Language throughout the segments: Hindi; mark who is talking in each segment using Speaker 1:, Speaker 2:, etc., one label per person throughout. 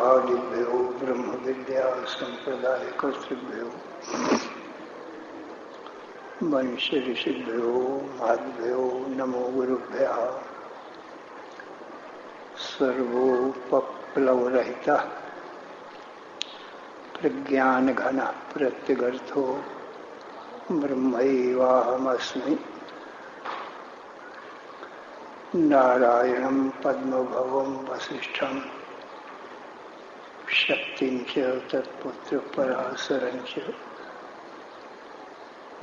Speaker 1: ब्रह्मवादिभ्यो ब्रह्म विद्या संप्रदाय कर्तृभ्यो वंश ऋषिभ्यो महद्भ्यो नमो गुरुभ्यः। सर्वोपप्लवरहितः प्रज्ञानघनः प्रत्यगर्थो ब्रह्मैवाहमस्मि। नारायणं पद्मभवं वसिष्ठं शक्तिं च तत्पुत्रपराशरं च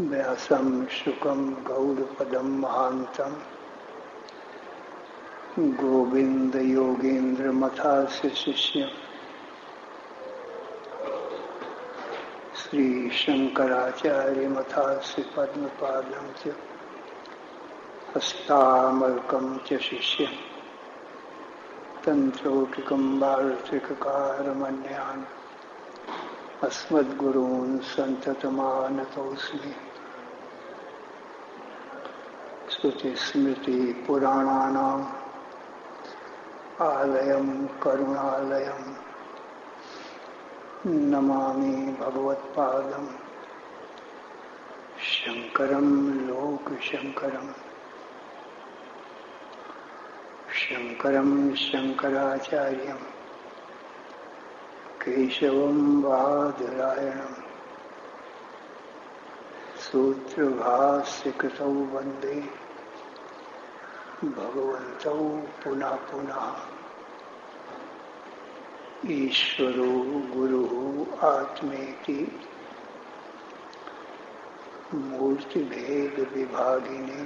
Speaker 1: व्यासं शुकं गौडपदं महान्तं गोविन्दयोगीन्द्रमथास्य शिष्यं श्रीशङ्कराचार्यमथास्य पद्मपादं च हस्तामलकं च शिष्यं तन्त्रौकिकं वार्तिककारमन्यान् अस्मद्गुरून् सन्ततमानतोऽस्मि। श्रुतिस्मृतिपुराणानाम् आलयं करुणालयं नमामि भगवत्पादं शङ्करं लोकशङ्करम्। शङ्करं शङ्कराचार्यं केशवं बादरायणं सूत्रभाष्यकृतौ वन्दे भगवन्तौ पुनः पुनः। ईश्वरो गुरुः आत्मेति मूर्तिभेदविभागिने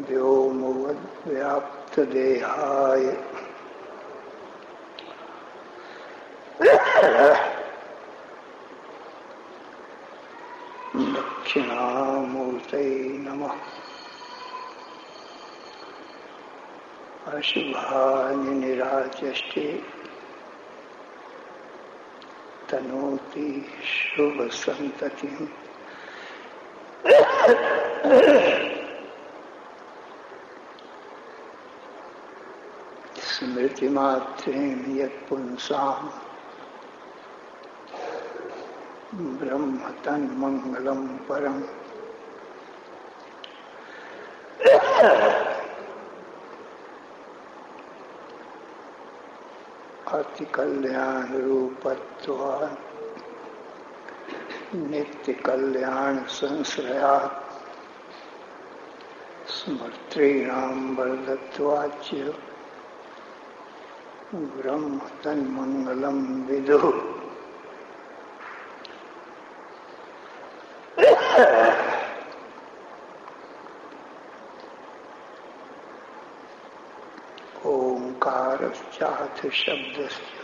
Speaker 1: व्योमवद्व्याप्तदेहाय दक्षिणामूर्तये नमः। अशुभानि निराचष्टे तनोति शुभसन्ततिम्। स्मृतिमात्रेण यत्पुंसाम् ब्रह्म तन्मङ्गलं परम्। अतिकल्याणरूपत्वात् नित्यकल्याणसंश्रयात् स्मर्तॄणां वरदत्वाच्च ब्रह्म तन्मङ्गलं विदुः। ओंकारश्चाथ शब्दस्य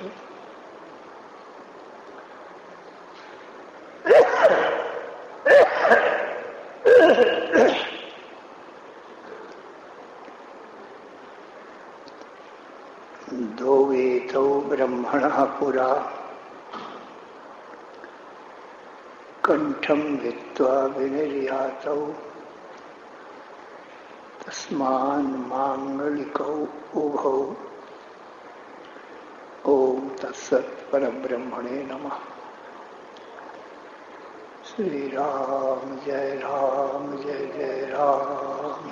Speaker 1: दो वेतौ ब्रह्मणः पुरा कंठं भित्त्वा विनिर्यातौ तस्मान् माङ्गलिकौ उभौ। ओम तत्सत् परब्रह्मणे नमः। श्री राम जय जय राम।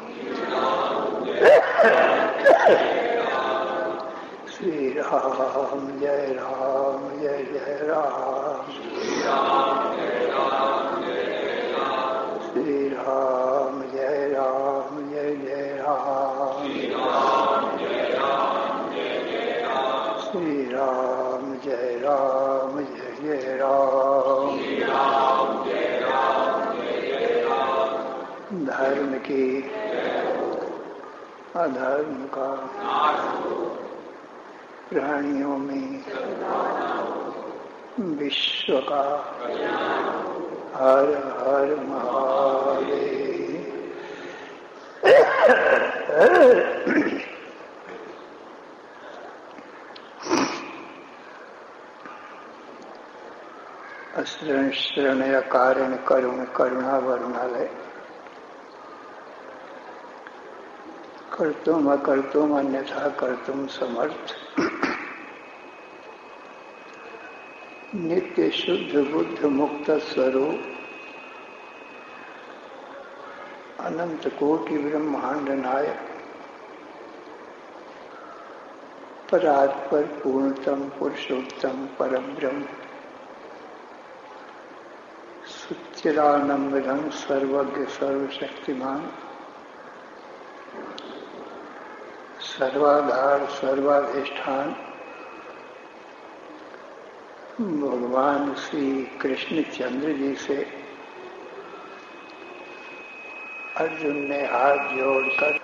Speaker 1: श्री राम जय जय राम। श्री राम जय जय राम। श्री राम जय जय राम। धर्म की अधर्म का प्राणियों में विश्व का हर हर महादेव। शरणय कारण करुण करुणा वरुणालय कर्तुम अकर्तुम अन्यथा कर्तुम समर्थ, नित्य शुद्ध बुद्ध मुक्त स्वरूप, अनंत कोटि ब्रह्मांड नायक, परात्पर पूर्णतम पुरुषोत्तम परब्रह्म, सुचिरानंदघन सर्वज्ञ सर्वशक्तिमान, सर्वाधार सर्वाधिष्ठान, भगवान श्री कृष्ण चंद्र जी से अर्जुन ने हाथ जोड़कर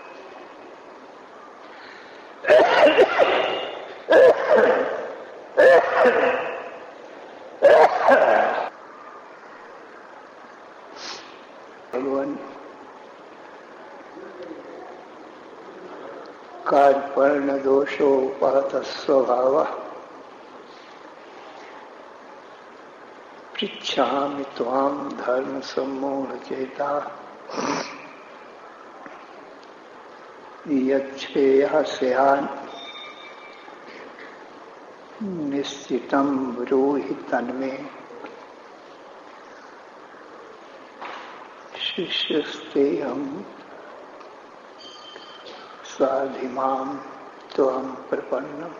Speaker 1: भगवान कार्पण्य दोषोपहत स्वभाव, पृच्छामि त्वां धर्म सम्मोह चेता, यच्छ्रेयः स्यान् निश्चितं ब्रूहि तन्मे, शिष्यस्तेऽहं साधिमां त्वां प्रपन्नम्।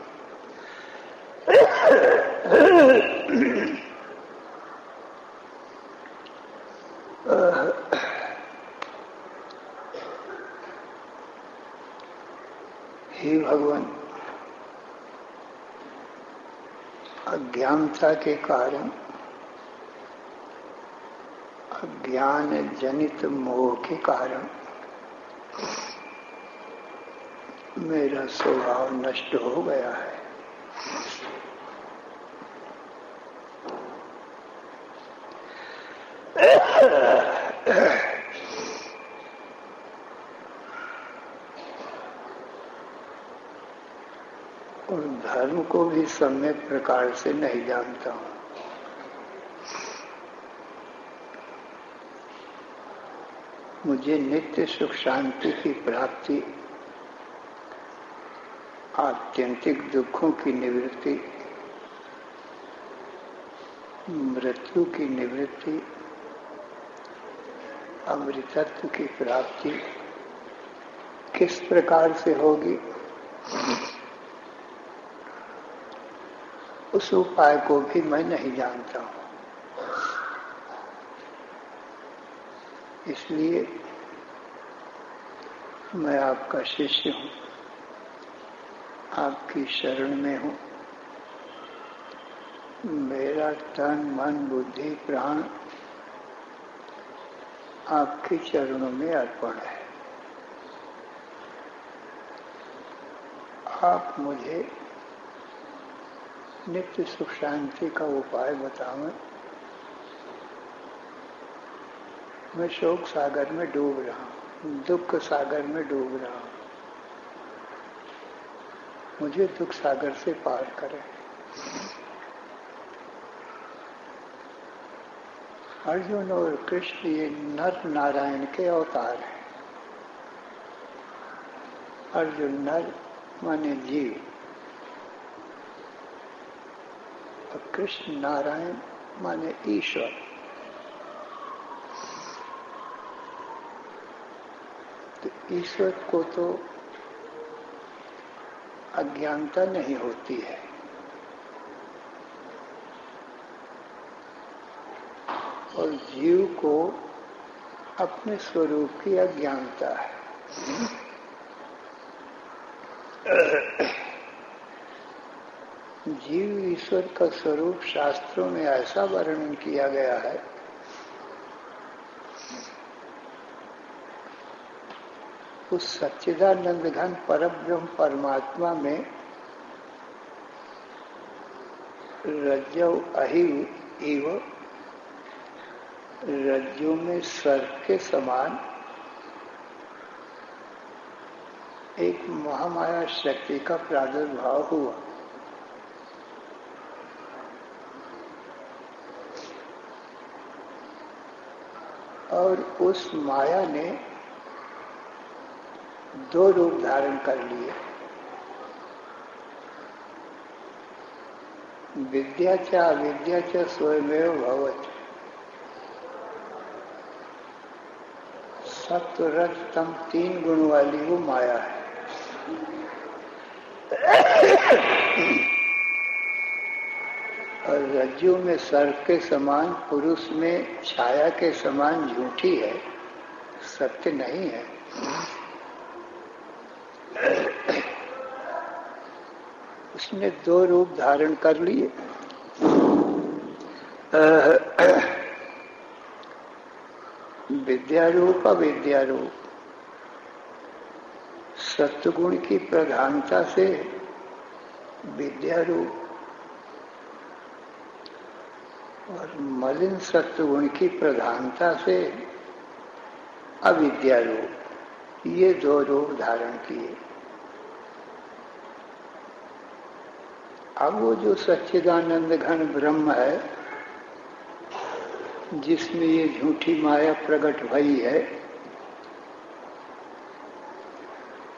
Speaker 1: हे भगवान, अज्ञानता के कारण, अज्ञान जनित मोह के कारण मेरा स्वभाव नष्ट हो गया है। और धर्म को भी सम्यक प्रकार से नहीं जानता हूं। मुझे नित्य सुख शांति की प्राप्ति, आत्यंतिक दुखों की निवृत्ति, मृत्यु की निवृत्ति, अमृतत्व की प्राप्ति किस प्रकार से होगी, उस उपाय को भी मैं नहीं जानता हूं। इसलिए मैं आपका शिष्य हूं, आपकी शरण में हूं। मेरा तन मन बुद्धि प्राण आपके चरणों में अर्पण है। आप मुझे नित्य सुख शांति का उपाय बताएं। मैं शोक सागर में डूब रहा हूं, दुख सागर में डूब रहा हूं। मुझे दुख सागर से पार करें। अर्जुन और कृष्ण ये नर नारायण के अवतार हैं। अर्जुन नर माने जीव, और कृष्ण नारायण माने ईश्वर। तो ईश्वर को तो अज्ञानता नहीं होती है, और जीव को अपने स्वरूप की अज्ञानता है। जीव ईश्वर का स्वरूप शास्त्रों में ऐसा वर्णन किया गया है, उस सच्चिदानंद घन परब्रह्म परमात्मा में रज्जौ अहिव इव, रज्जु में सर्प के समान एक महामाया शक्ति का प्रादुर्भाव हुआ। और उस माया ने दो रूप धारण कर लिए। विद्या च अविद्या च स्वयमेव भवति। सत्व रज तम तीन गुण वाली वो माया है। और रज्जु में सर्प के समान, पुरुष में छाया के समान झूठी है, सत्य नहीं है। उसने दो रूप धारण कर लिए। विद्या रूप अविद्या रूप। सत्वगुण की प्रधानता से विद्या रूप और मलिन सत्वगुण की प्रधानता से अविद्या रूप, ये दो रूप धारण किए। अब वो जो सच्चिदानंद घन ब्रह्म है, जिसमें ये झूठी माया प्रकट भई है,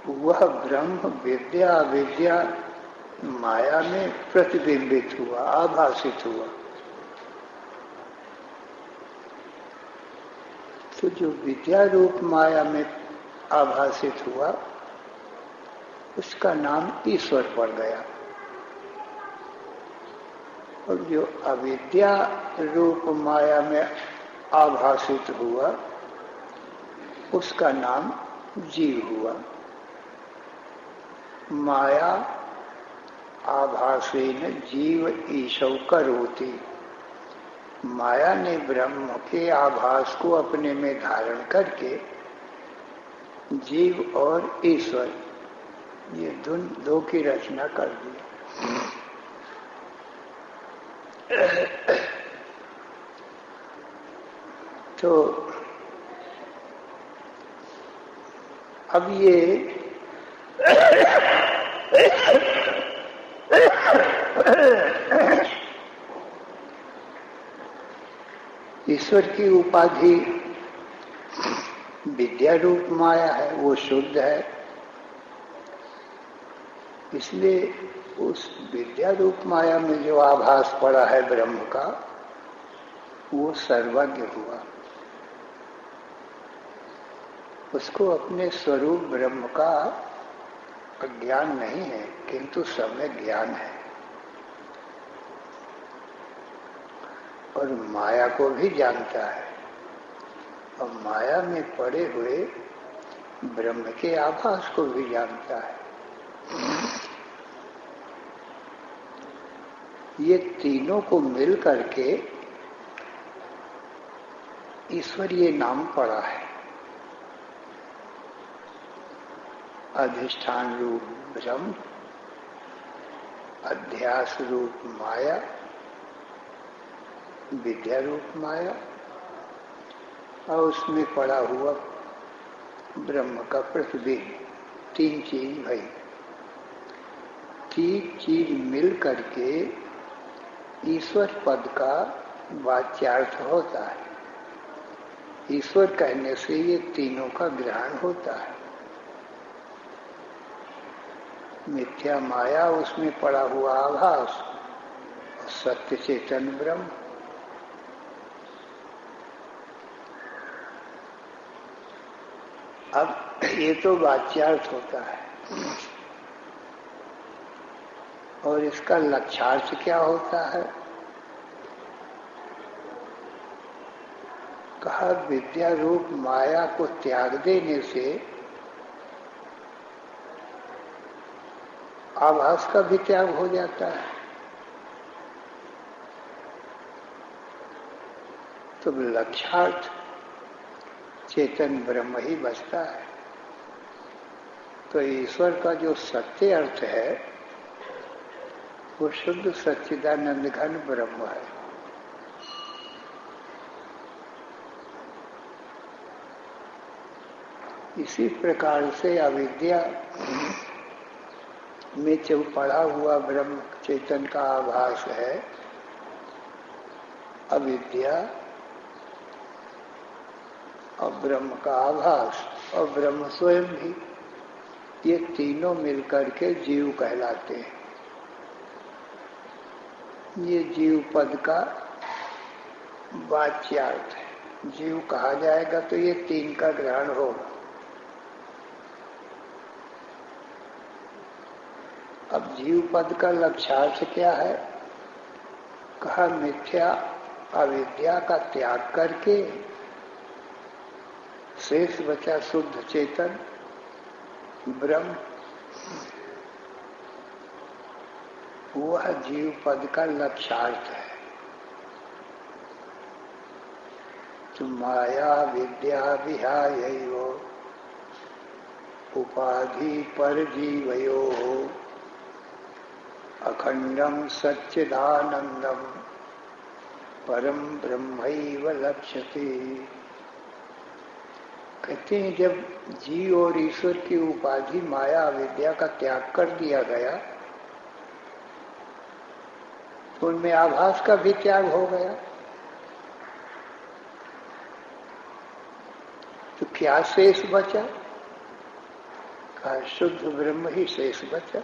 Speaker 1: वह ब्रह्म विद्या अविद्या माया में प्रतिबिंबित हुआ, आभासित हुआ। तो जो विद्या रूप माया में आभासित हुआ, उसका नाम ईश्वर पड़ गया। और जो अविद्या रूप माया में आभासित हुआ, उसका नाम जीव हुआ। माया आभासेन जीव ईशौ करोति। माया ने ब्रह्म के आभास को अपने में धारण करके जीव और ईश्वर, ये दो की रचना कर दी। तो अब ये ईश्वर की उपाधि विद्या रूप माया है, वो शुद्ध है। इसलिए उस विद्या रूप माया में जो आभास पड़ा है ब्रह्म का, वो सर्वज्ञ हुआ। उसको अपने स्वरूप ब्रह्म का ज्ञान नहीं है, किंतु सम्यक ज्ञान है। और माया को भी जानता है, और माया में पड़े हुए ब्रह्म के आभास को भी जानता है। ये तीनों को मिल करके ईश्वर ये नाम पड़ा है। अधिष्ठान रूप ब्रह्म, अध्यास रूप माया, विद्या रूप माया, और उसमें पड़ा हुआ ब्रह्म का प्रतिबिंब। तीन चीज भाई, तीन चीज मिल करके ईश्वर पद का वाच्यार्थ होता है। ईश्वर कहने से ये तीनों का ग्रहण होता है। मिथ्या माया, उसमें पड़ा हुआ आभास, सत्य चेतन ब्रह्म। अब ये तो वाच्यार्थ होता है, और इसका लक्ष्यार्थ क्या होता है? कहा विद्या रूप माया को त्याग देने से आभास का भी त्याग हो जाता है। तो लक्ष्यार्थ चेतन ब्रह्म ही बचता है। तो ईश्वर का जो सत्य अर्थ है, वो शुद्ध सच्चिदानंद घन ब्रह्म है। इसी प्रकार से अविद्या में जो पड़ा हुआ ब्रह्म चेतन का आभास है, अविद्या और ब्रह्म का आभास, और ब्रह्म स्वयं भी ये तीनों मिलकर के जीव कहलाते हैं। ये जीव पद का वाच्यार्थ है। जीव कहा जाएगा तो ये तीन का ग्रहण होगा। अब जीव पद का लक्ष्यार्थ क्या है? कहा मिथ्या अविद्या का त्याग करके शेष बचा शुद्ध चेतन ब्रह्म, वह जीव पद का लक्ष्यार्थ है। तो माया विद्या विहायैव उपाधि पर जीवयो अखंडम सच्चिदानंदम परम ब्रह्मैव लक्ष्यते। कहते हैं जब जीव और ईश्वर की उपाधि माया विद्या का त्याग कर दिया गया तो उनमें आभास का भी त्याग हो गया। तो क्या शेष बचा? कहा शुद्ध ब्रह्म ही शेष बचा।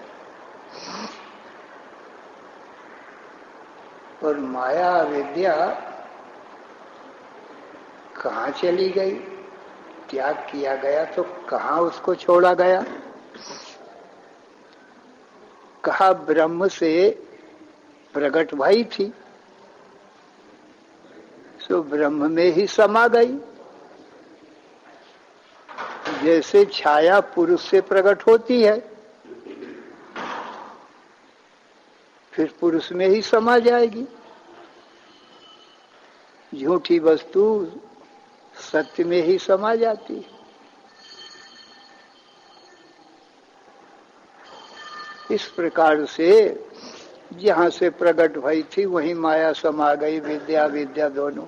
Speaker 1: और माया विद्या कहाँ चली गई? त्याग किया गया तो कहाँ उसको छोड़ा गया? कहा ब्रह्म से प्रकट भई थी सो ब्रह्म में ही समा गई। जैसे छाया पुरुष से प्रकट होती है फिर पुरुष में ही समा जाएगी। झूठी वस्तु सत्य में ही समा जाती है। इस प्रकार से जहां से प्रकट भई थी वहीं माया समा गई, विद्या विद्या दोनों।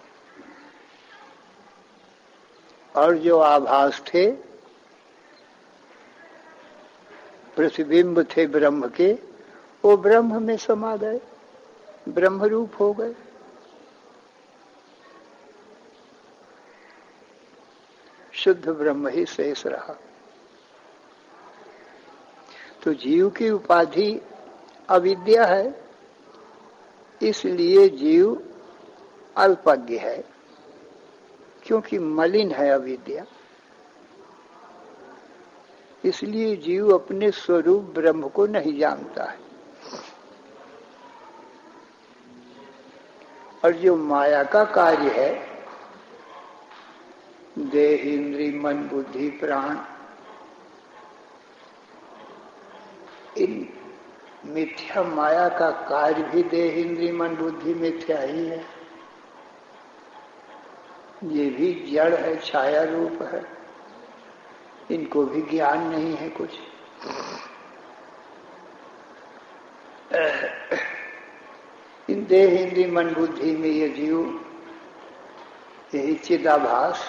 Speaker 1: और जो आभास थे, प्रतिबिंब थे ब्रह्म के, वो ब्रह्म में समा गए, ब्रह्म रूप हो गए। शुद्ध ब्रह्म ही शेष रहा। तो जीव की उपाधि अविद्या है, इसलिए जीव अल्पज्ञ है, क्योंकि मलिन है अविद्या। इसलिए जीव अपने स्वरूप ब्रह्म को नहीं जानता है। और जो माया का कार्य है, देह इंद्री मन बुद्धि प्राण, इन मिथ्या माया का कार्य भी देह इंद्री मन बुद्धि मिथ्या ही है। ये भी जड़ है, छाया रूप है, इनको भी ज्ञान नहीं है कुछ। इन देह इंद्री मन बुद्धि में ये जीव यही चिदाभास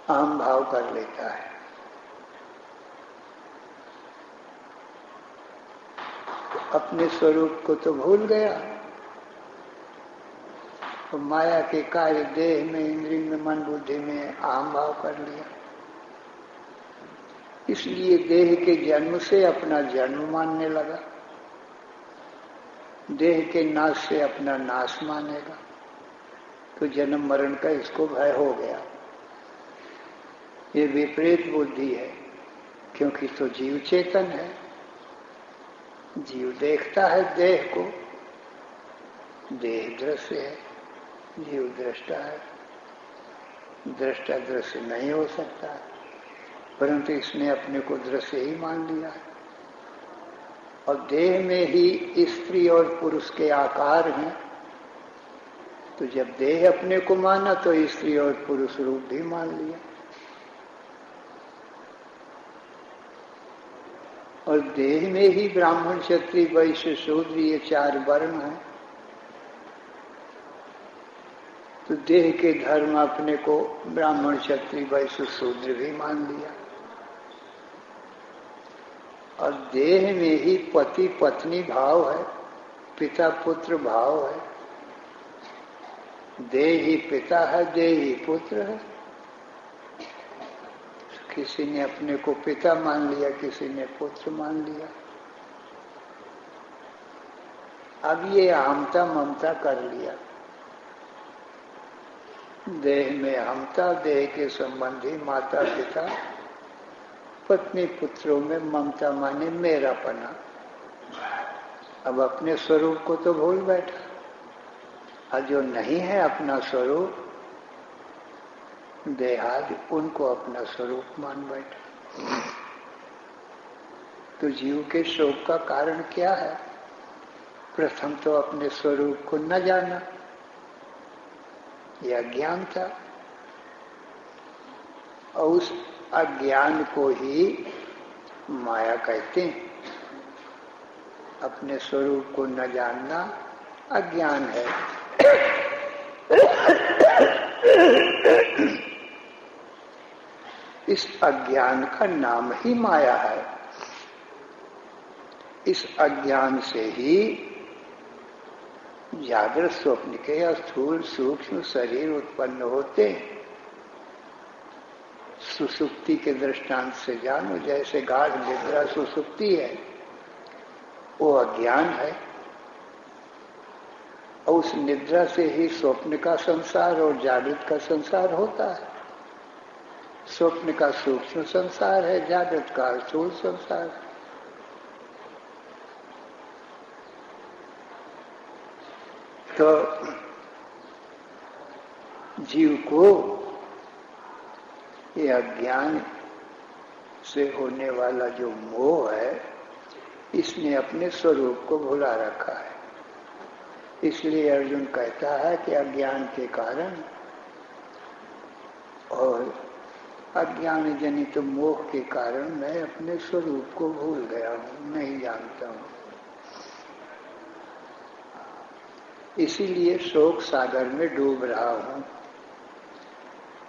Speaker 1: अहम भाव कर लेता है। अपने स्वरूप को तो भूल गया, तो माया के कार्य देह में इंद्रिय में मन बुद्धि में अहम भाव कर लिया। इसलिए देह के जन्म से अपना जन्म मानने लगा, देह के नाश से अपना नाश मानेगा। तो जन्म मरण का इसको भय हो गया। ये विपरीत बुद्धि है, क्योंकि तो जीव चेतन है, जीव देखता है देह को, देह दृश्य है, जीव दृष्टा है। दृष्टा दृश्य नहीं हो सकता, परंतु इसने अपने को दृश्य ही मान लिया है। और देह में ही स्त्री और पुरुष के आकार हैं, तो जब देह अपने को माना तो स्त्री और पुरुष रूप भी मान लिया। और देह में ही ब्राह्मण क्षत्रिय वैश्य शूद्र ये चार वर्ण हैं, तो देह के धर्म अपने को ब्राह्मण क्षत्रिय वैश्य शूद्र भी मान लिया। और देह में ही पति पत्नी भाव है, पिता पुत्र भाव है, देह ही पिता है, देह ही पुत्र है। किसी ने अपने को पिता मान लिया, किसी ने पुत्र मान लिया। अब ये अहमता ममता कर लिया। देह में अहमता, देह के संबंधी माता पिता, पत्नी पुत्रों में ममता माने मेरापना। अब अपने स्वरूप को तो भूल बैठा, और जो नहीं है अपना स्वरूप देहादि, उनको अपना स्वरूप मान बैठा। तो जीव के शोक का कारण क्या है? प्रथम तो अपने स्वरूप को न जाना, यह अज्ञान था, और उस अज्ञान को ही माया कहते हैं। अपने स्वरूप को न जानना अज्ञान है। इस अज्ञान का नाम ही माया है। इस अज्ञान से ही जागृत स्वप्न के स्थूल सूक्ष्म शरीर उत्पन्न होते हैं। सुसुप्ति के दृष्टांत से जानो, जैसे गाढ़ निद्रा सुसुप्ति है, वो अज्ञान है, और उस निद्रा से ही स्वप्न का संसार और जागृत का संसार होता है। स्वप्न का सूक्ष्म संसार है, जागृत का स्थूल संसार है। तो जीव को ये अज्ञान से होने वाला जो मोह है, इसने अपने स्वरूप को भुला रखा है। इसलिए अर्जुन कहता है कि अज्ञान के कारण और अज्ञान जनित मोह के कारण मैं अपने स्वरूप को भूल गया हूँ, नहीं जानता हूँ। इसीलिए शोक सागर में डूब रहा हूँ।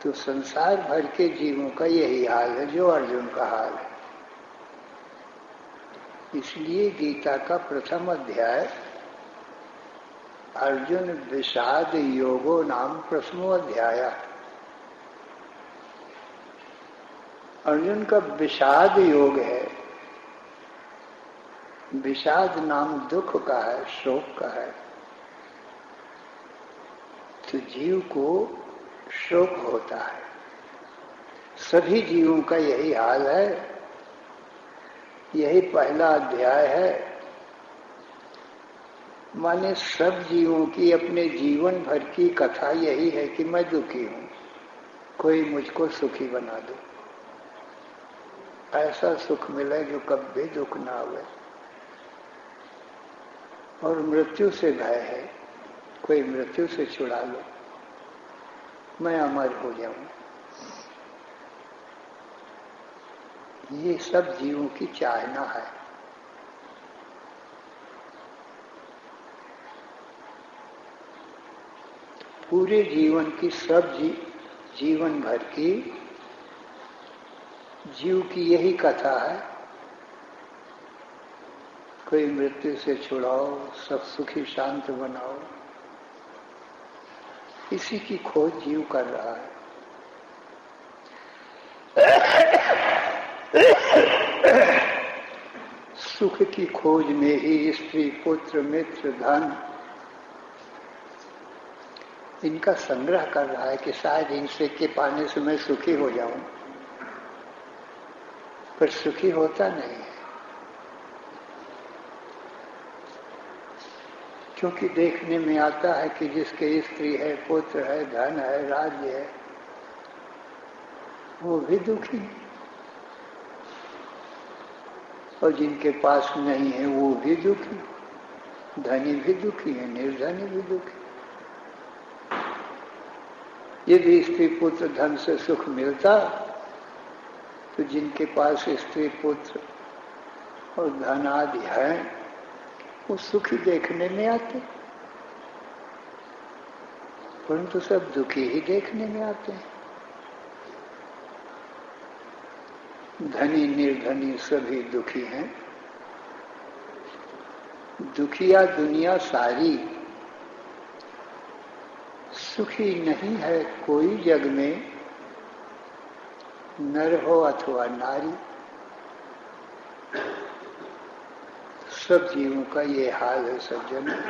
Speaker 1: तो संसार भर के जीवों का यही हाल है जो अर्जुन का हाल है। इसलिए गीता का प्रथम अध्याय अर्जुन विषाद योगो नाम प्रथमो अध्याय। अर्जुन का विषाद योग है। विषाद नाम दुख का है, शोक का है। तो जीव को शोक होता है। सभी जीवों का यही हाल है। यही पहला अध्याय है। माने सब जीवों की अपने जीवन भर की कथा यही है कि मैं दुखी हूं, कोई मुझको सुखी बना दो। ऐसा सुख मिले जो कभी दुख ना हुए। और मृत्यु से भय है, कोई मृत्यु से छुड़ा लो, मैं अमर हो जाऊं। ये सब जीवों की चाहना है। पूरे जीवन की सब जीवन भर की जीव की यही कथा है। कोई मृत्यु से छुड़ाओ, सब सुखी शांत बनाओ। इसी की खोज जीव कर रहा है। सुख की खोज में ही स्त्री पुत्र मित्र धन इनका संग्रह कर रहा है कि शायद इनसे के पाने से मैं सुखी हो जाऊं, पर सुखी होता नहीं है। क्योंकि देखने में आता है कि जिसके स्त्री है, पुत्र है, धन है, राज्य है, वो भी दुखी है, और जिनके पास नहीं है वो भी दुखी, धनी भी दुखी है, निर्धनी भी दुखी। यदि स्त्री पुत्र धन से सुख मिलता तो जिनके पास स्त्री पुत्र और धन आदि है वो सुखी देखने में आते, परंतु सब दुखी ही देखने में आते हैं। धनी निर्धनी सभी दुखी हैं। दुखिया दुनिया सारी, सुखी नहीं है कोई जग में। नर हो अथवा नारी, सब जीवों का ये हाल है सज्जन।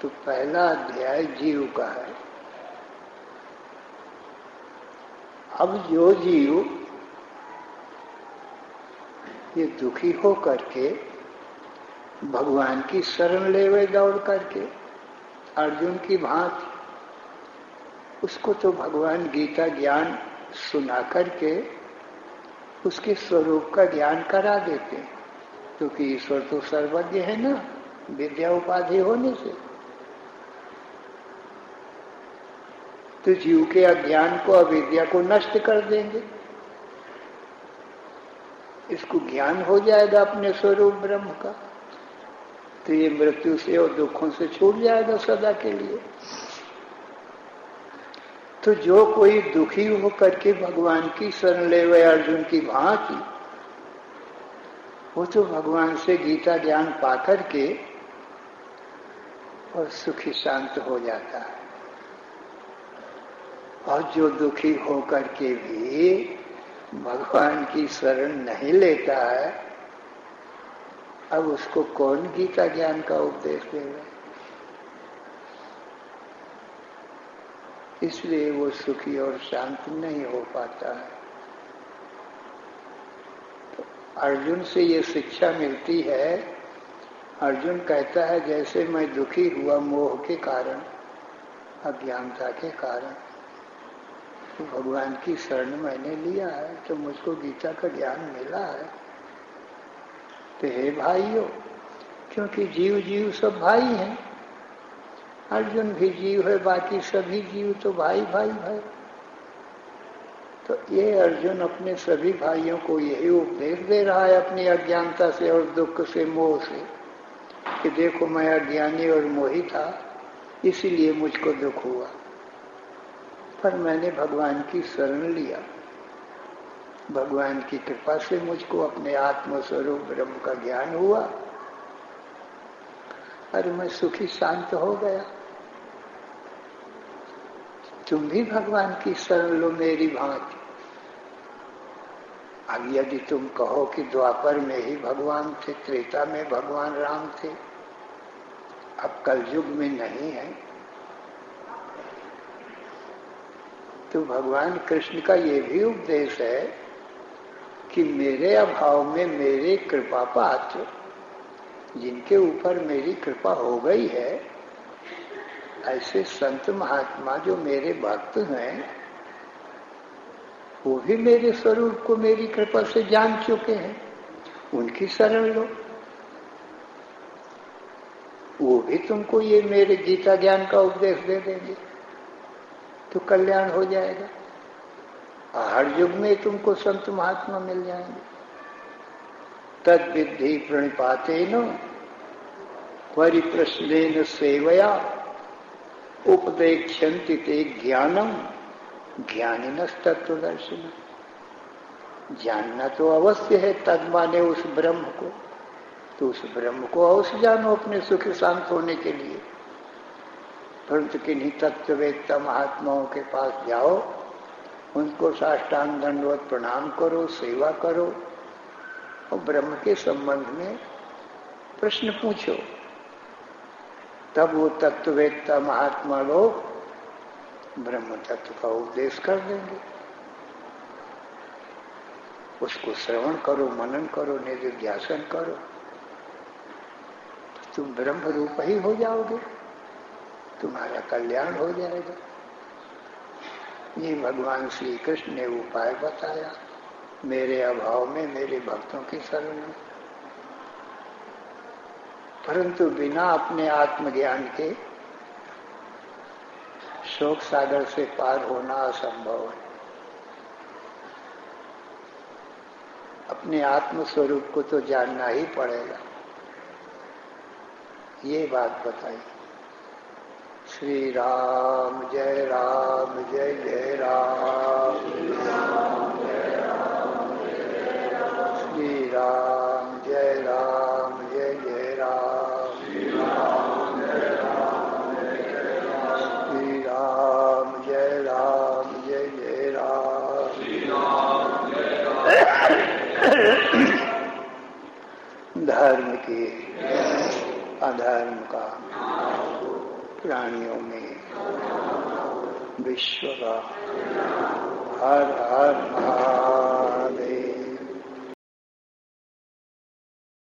Speaker 1: तो पहला अध्याय जीव का है। अब जो जीव ये दुखी हो करके भगवान की शरण लेवे दौड़ करके अर्जुन की भांति, उसको तो भगवान गीता ज्ञान सुना करके उसके स्वरूप का ज्ञान करा देते हैं, क्योंकि ईश्वर तो सर्वज्ञ है ना, विद्या उपाधि होने से। तो जीव के अज्ञान को, अविद्या को नष्ट कर देंगे, इसको ज्ञान हो जाएगा अपने स्वरूप ब्रह्म का, तो ये मृत्यु से और दुखों से छूट जाएगा सदा के लिए। तो जो कोई दुखी हो करके भगवान की शरण लेवे अर्जुन की भांति, वो तो भगवान से गीता ज्ञान पा करके और सुखी शांत हो जाता है। और जो दुखी हो करके भी भगवान की शरण नहीं लेता है, अब उसको कौन गीता ज्ञान का उपदेश देगा? इसलिए वो सुखी और शांत नहीं हो पाता है। तो अर्जुन से ये शिक्षा मिलती है। अर्जुन कहता है जैसे मैं दुखी हुआ मोह के कारण, अज्ञानता के कारण, तो भगवान की शरण मैंने लिया है, तो मुझको गीता का ज्ञान मिला है। तो हे भाइयों, क्योंकि जीव जीव सब भाई हैं, अर्जुन भी जीव है, बाकी सभी जीव तो भाई भाई भाई। तो ये अर्जुन अपने सभी भाइयों को यही उपदेश दे रहा है अपनी अज्ञानता से और दुख से, मोह से, कि देखो मैं अज्ञानी और मोही था, इसीलिए मुझको दुख हुआ, पर मैंने भगवान की शरण लिया, भगवान की कृपा से मुझको अपने आत्म स्वरूप ब्रह्म का ज्ञान हुआ और मैं सुखी शांत हो गया। तुम भी भगवान की शरण लो मेरी भांति। अब यदि तुम कहो कि द्वापर में ही भगवान थे, त्रेता में भगवान राम थे, अब कलयुग में नहीं है, तो भगवान कृष्ण का ये भी उपदेश है कि मेरे अभाव में मेरे कृपा पात्र, जिनके ऊपर मेरी कृपा हो गई है, ऐसे संत महात्मा जो मेरे भक्त हैं, वो भी मेरे स्वरूप को मेरी कृपा से जान चुके हैं, उनकी शरण लो, वो भी तुमको ये मेरे गीता ज्ञान का उपदेश दे देंगे, तो कल्याण हो जाएगा। हर युग में तुमको संत महात्मा मिल जाएंगे। तद विद्धि प्रणिपातेन परिप्रश्नेन सेवया उपदेक्षन्ति ते ज्ञानम ज्ञानिनस्तत्वदर्शिनः। जानना तो अवश्य है, तद माने उस ब्रह्म को, तो उस ब्रह्म को अवश्य जानो अपने सुख शांत होने के लिए। परंतु किन्हीं तत्ववेत्ता महात्माओं के पास जाओ, उनको साष्टांग दंडवत प्रणाम करो, सेवा करो और ब्रह्म के संबंध में प्रश्न पूछो, तब वो तत्ववेत्ता महात्मा लोग ब्रह्म तत्व का उपदेश कर देंगे। उसको श्रवण करो, मनन करो, निधिध्यासन करो, तो तुम ब्रह्म रूप ही हो जाओगे, तुम्हारा कल्याण हो जाएगा। ये भगवान श्री कृष्ण ने उपाय बताया मेरे अभाव में मेरे भक्तों की शरण में। परंतु बिना अपने आत्मज्ञान के शोक सागर से पार होना असंभव है। अपने आत्म स्वरूप को तो जानना ही पड़ेगा। ये बात बताई। श्री राम जय राम जय जय राम, श्री राम जय राम जय जय राम, श्री राम जय राम जय जय राम। के अधर्म का प्राणियों में विश्व का हर हर महादेव।